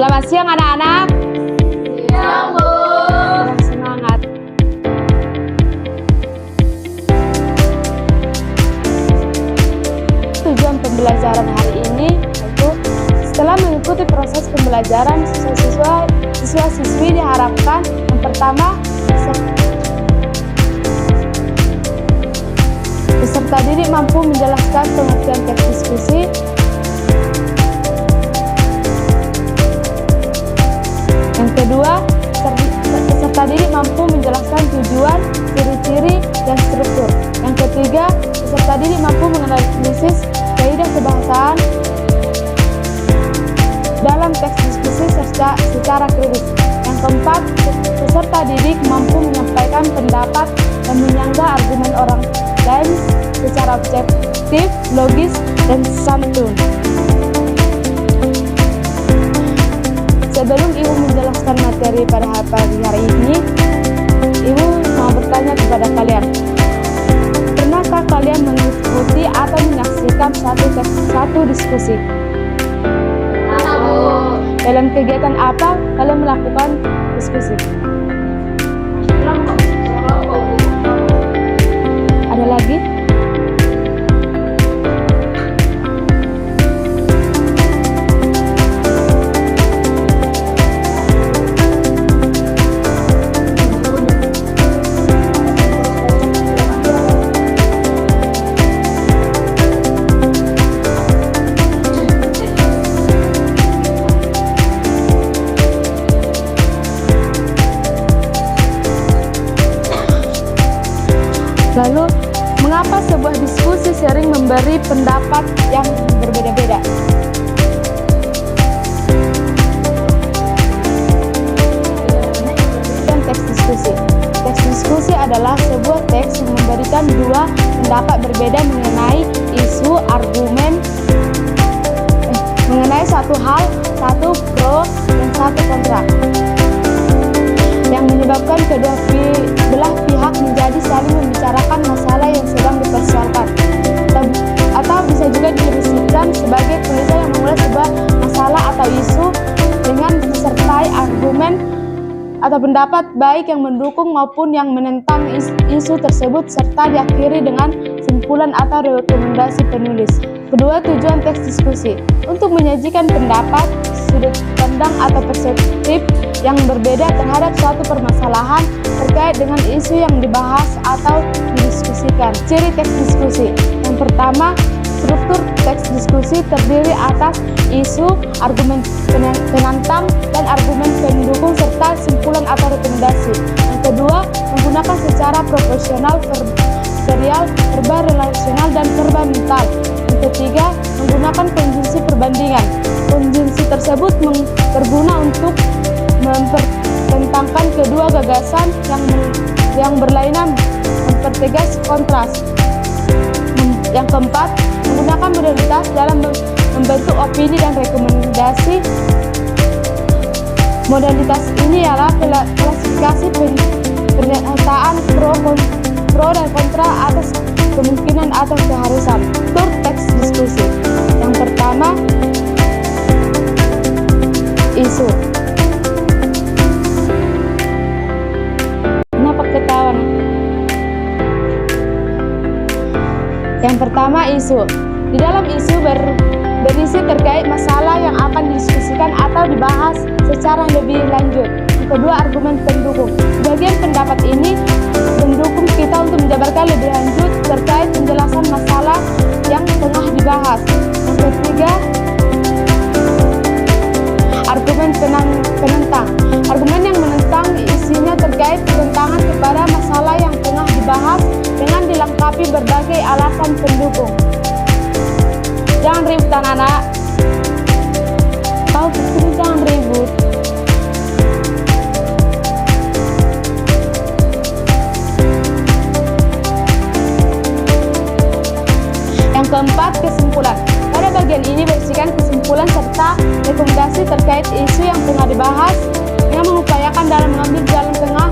Selamat siang anak-anak. Siang, Bu. Semangat. Tujuan pembelajaran hari ini yaitu setelah mengikuti proses pembelajaran siswa-siswi diharapkan yang pertama peserta didik mampu menjelaskan pengertian teks diskusi, yang kedua peserta didik mampu menjelaskan tujuan, ciri-ciri, dan struktur. Yang ketiga, peserta didik mampu menganalisis kaidah kebahasaan dalam teks diskusi secara kritis. Yang keempat, peserta didik mampu menyampaikan pendapat dan menyangga argumen orang lain secara objektif, logis, dan santun. Sebelum Ibu menjelaskan materi pada hari ini, Ibu mau bertanya kepada kalian. Pernahkah kalian mengikuti atau menyaksikan satu diskusi? Dalam kegiatan apa kalian melakukan diskusi? Ada lagi? Lalu, mengapa sebuah diskusi sering memberi pendapat yang berbeda-beda? Dan teks diskusi. Teks diskusi adalah sebuah teks yang memberikan dua pendapat berbeda mengenai isu, argumen, mengenai satu hal, satu pro dan satu kontra, yang menyebabkan kedua belah pihak menjadi saling membicarakan masalah yang sedang dipersoalkan, atau bisa juga didefinisikan sebagai tulisan yang mengulas sebuah masalah atau isu dengan disertai argumen atau pendapat baik yang mendukung maupun yang menentang isu tersebut serta diakhiri dengan simpulan atau rekomendasi penulis. Kedua, tujuan teks diskusi untuk menyajikan pendapat, sudut pandang atau perspektif yang berbeda terhadap suatu permasalahan terkait dengan isu yang dibahas atau didiskusikan. Ciri teks diskusi. Yang pertama, struktur teks diskusi terdiri atas isu, argumen penantang, dan argumen pendukung serta simpulan atau rekomendasi. Yang kedua, menggunakan secara proporsional, serial, verba relasional, dan verba mental. Yang ketiga, menggunakan konjungsi perbandingan. Konjungsi tersebut berguna untuk mempertentangkan kedua gagasan yang berlainan, mempertegas kontras. Yang keempat, menggunakan modalitas dalam membentuk opini dan rekomendasi. Modalitas ini ialah klasifikasi pernyataan pro dan kontra atas kemungkinan atau keharusan. Struktur teks diskusi. Yang pertama, isu. Kenapa ketawa nih? Yang pertama, isu. Di dalam isu berisi terkait masalah yang akan didiskusikan atau dibahas secara lebih lanjut. Yang kedua, argumen pendukung. Bagian pendapat ini mendukung kita untuk menjabarkan lebih lanjut terkait penjelasan masalah yang tengah dibahas. Yang ketiga, argumen penentang. Argumen yang menentang isinya terkait penentangan kepada masalah yang tengah dibahas dengan dilengkapi berbagai alasan pendukung. Jangan ribut anak-anak. Kau kesini jangan ribut. Yang keempat, kesimpulan. Pada bagian ini berisikan kesimpulan serta rekomendasi terkait isu yang tengah dibahas yang mengupayakan dalam mengambil jalan tengah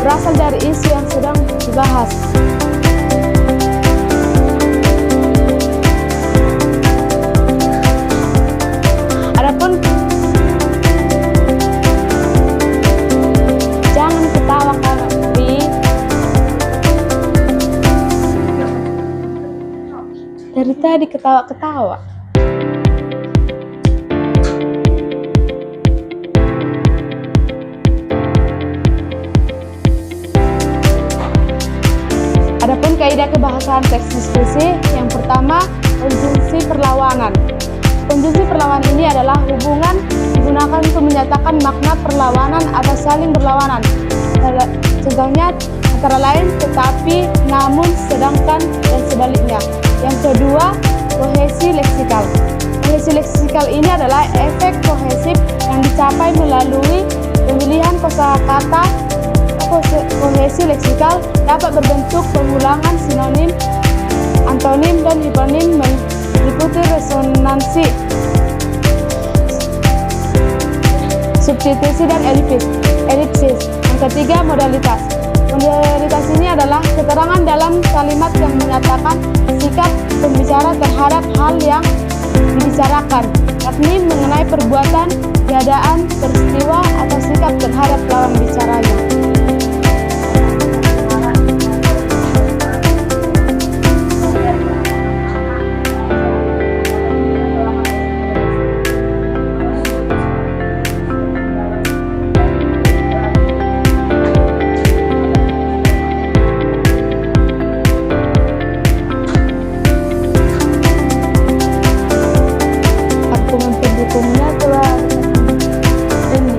berasal dari isu yang sedang dibahas. Dari tadi ketawa-ketawa. Adapun kaidah kebahasaan teks diskusi, yang pertama, konjungsi perlawanan. Konjungsi perlawanan ini adalah hubungan digunakan untuk menyatakan makna perlawanan atau saling berlawanan. Contohnya antara lain tetapi, namun, sedangkan, dan sebaliknya. Yang kedua, kohesi leksikal. Kohesi leksikal ini adalah efek kohesif yang dicapai melalui pemilihan kosakata. Kohesi leksikal dapat berbentuk pengulangan sinonim, antonim, dan hiponim meliputi resonansi, substitusi, dan elipsis. Yang ketiga, modalitas. Modalitas ini adalah keterangan dalam kalimat yang menyatakan sikap pembicara terhadap hal yang dibicarakan, yakni mengenai perbuatan, keadaan, peristiwa, atau sikap terhadap lawan bicaranya. Argumen pendukungnya telah ini.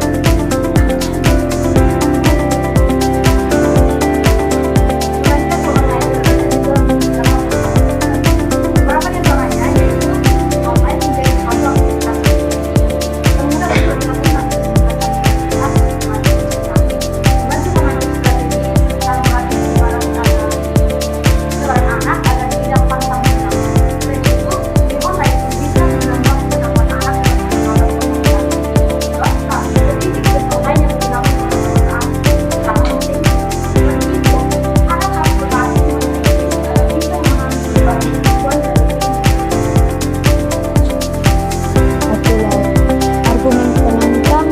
Argumen penantang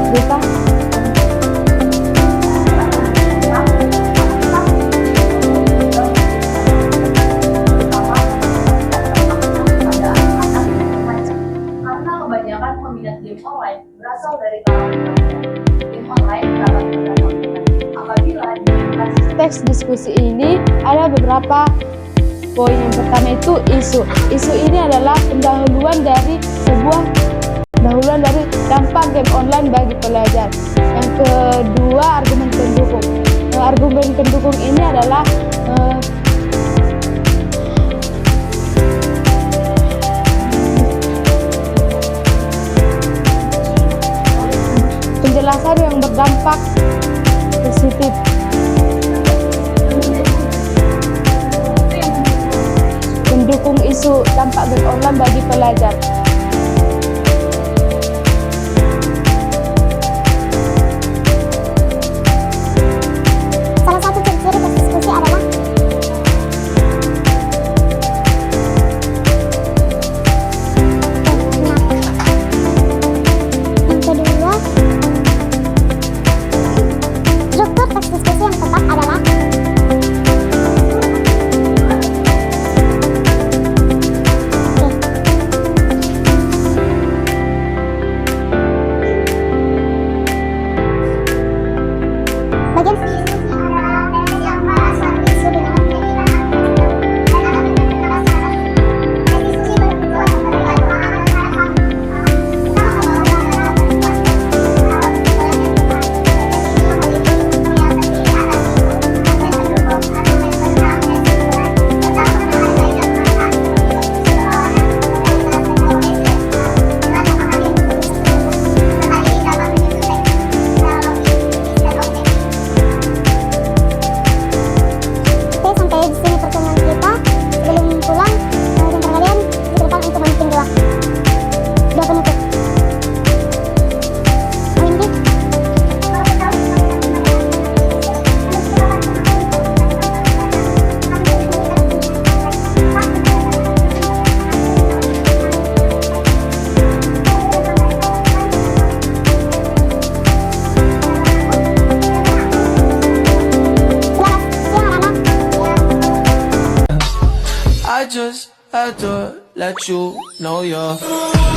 berita. Karena kebanyakan peminat game online berasal dari kalangan remaja. Game online dapat berdampak apabila diaplikasi Teks diskusi ini ada beberapa poin. Yang pertama itu isu. Isu ini adalah pendahuluan dari dampak game online bagi pelajar. Yang kedua, argumen pendukung. Argumen pendukung ini adalah penjelasan yang berdampak positif. Mendukung isu dampak game online bagi pelajar. Salah satu ciri-ciri teks diskusi adalah yang kedua, struktur teks diskusi yang tepat adalah just had to let you know you're